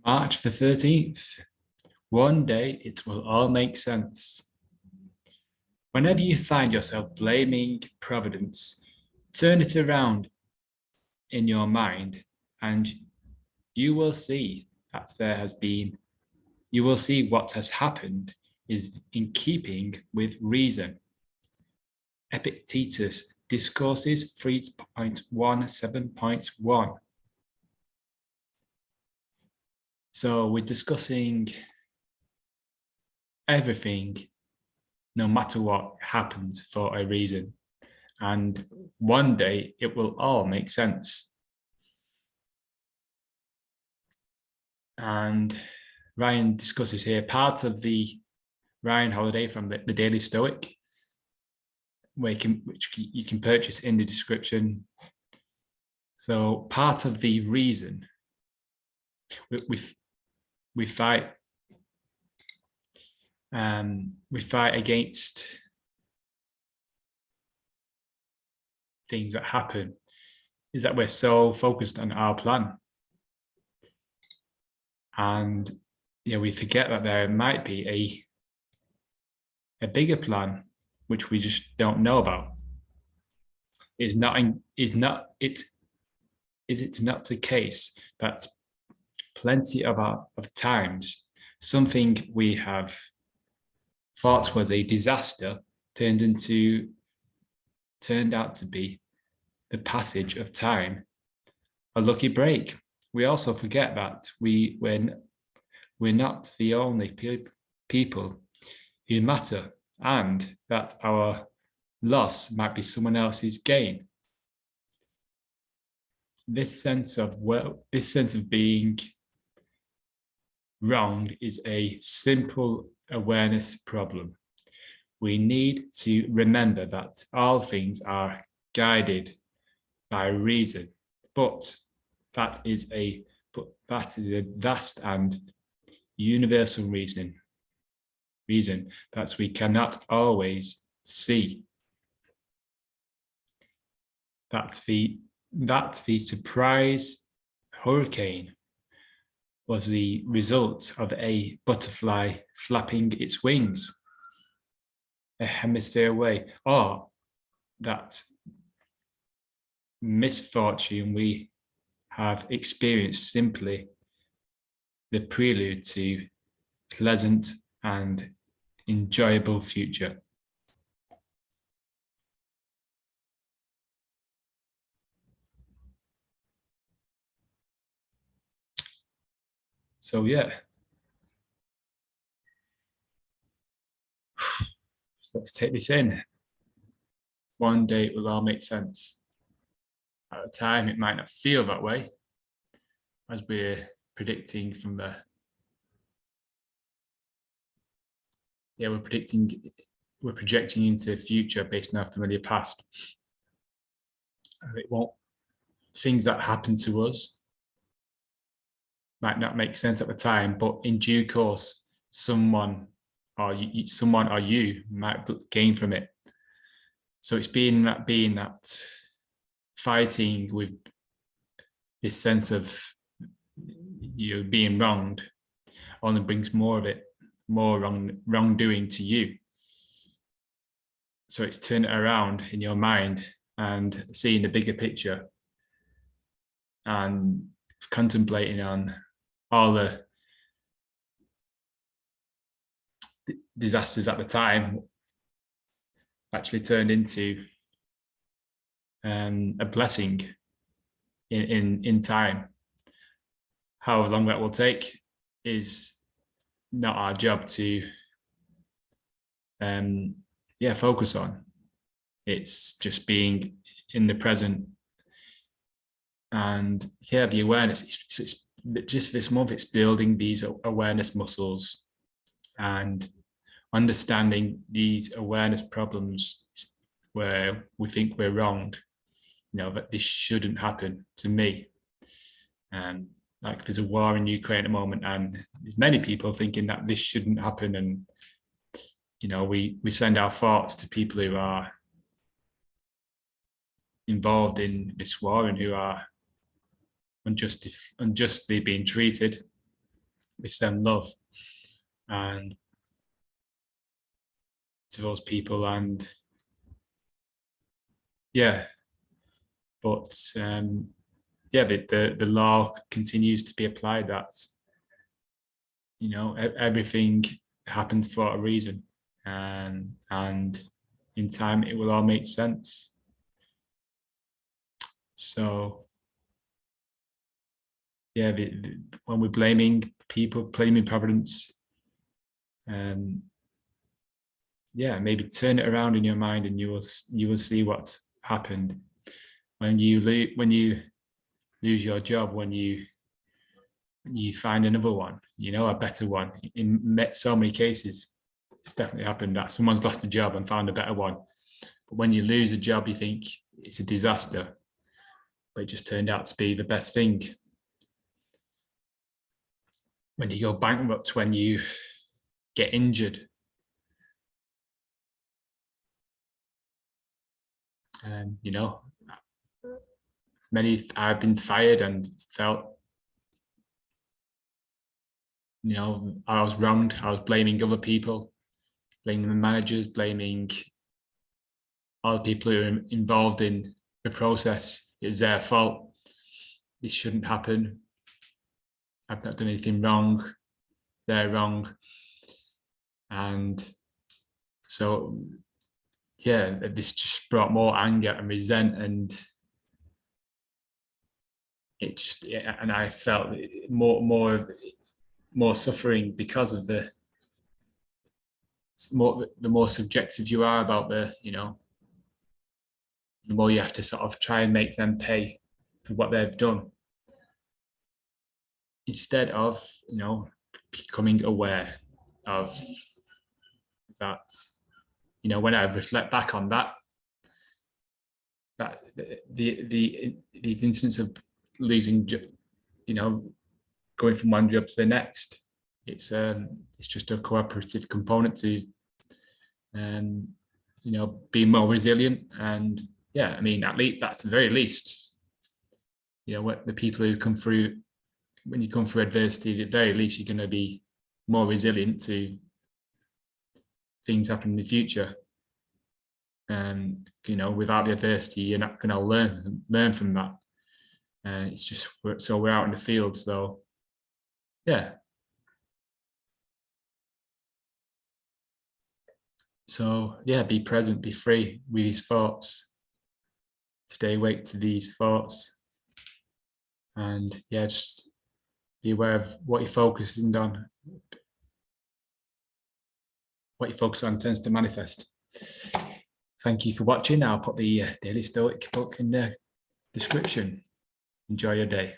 March the 13th. One day it will all make sense. Whenever you find yourself blaming Providence, turn it around in your mind and you will see that you will see what has happened is in keeping with reason. Epictetus Discourses 3.17.1. So we're discussing everything, no matter what happens, for a reason. And one day it will all make sense. And Ryan discusses here part of the Ryan Holiday from the Daily Stoic, which you can purchase in the description. So part of the reason we fight against things that happen is that we're so focused on our plan, and we forget that there might be a bigger plan which we just don't know about. Is it not the case that plenty of times something we have thought was a disaster turned out to be the passage of time, a lucky break? We also forget that we're not the only people who matter, and that our loss might be someone else's gain. This sense of being wrong is a simple awareness problem. We need to remember that all things are guided by reason, but that is a vast and universal reason that we cannot always see. That the surprise hurricane was the result of a butterfly flapping its wings a hemisphere away, or that misfortune we have experienced simply the prelude to pleasant and enjoyable future. So so let's take this in. One day it will all make sense. At the time, it might not feel that way, as we're predicting from we're projecting into the future based on our familiar past. It won't. Things that happen to us might not make sense at the time, but in due course, someone or you might gain from it. So it's being that fighting with this sense of you being wronged only brings more of it, more wrongdoing to you. So it's turning it around in your mind and seeing the bigger picture and contemplating on all the disasters at the time actually turned into a blessing in time. However long that will take is not our job to focus on. It's just being in the present and the awareness. It's just this month, it's building these awareness muscles and understanding these awareness problems where we think we're wronged, that this shouldn't happen to me. And like there's a war in Ukraine at the moment, and there's many people thinking that this shouldn't happen. And, we send our thoughts to people who are involved in this war and who are unjustly being treated. send love and to those people, and yeah, but yeah, the law continues to be applied. That, you know, everything happens for a reason, and in time it will all make sense. So yeah, when we're blaming people, blaming Providence, yeah, maybe turn it around in your mind, and you will see what's happened when you lose your job, when you find another one, you know, a better one. In so many cases, it's definitely happened that someone's lost a job and found a better one. But when you lose a job, you think it's a disaster, but it just turned out to be the best thing. When you go bankrupt, when you get injured, and you know, I've been fired and felt, you know, I was wronged. I was blaming other people, blaming the managers, blaming all the people who are involved in the process. It was their fault. This shouldn't happen. I've not done anything wrong. They're wrong. And so, yeah, this just brought more anger and resent, and it just, and I felt more suffering because of the more subjective you are about the, you know, the more you have to sort of try and make them pay for what they've done, instead of, you know, becoming aware of that. You know, when I reflect back on that these instances of losing, you know, going from one job to the next, it's just a cooperative component to, you know, being more resilient. And yeah, I mean, at least that's the very least, you know, what the people who come through, when you come through adversity, at the very least, you're going to be more resilient to things happening in the future. And, you know, without the adversity, you're not going to learn from that. It's just, so we're out in the field. So yeah. So yeah, be present, be free with these thoughts. Stay awake to these thoughts. And yeah, just be aware of what you're focusing on. What you focus on tends to manifest. Thank you for watching. I'll put the Daily Stoic book in the description. Enjoy your day.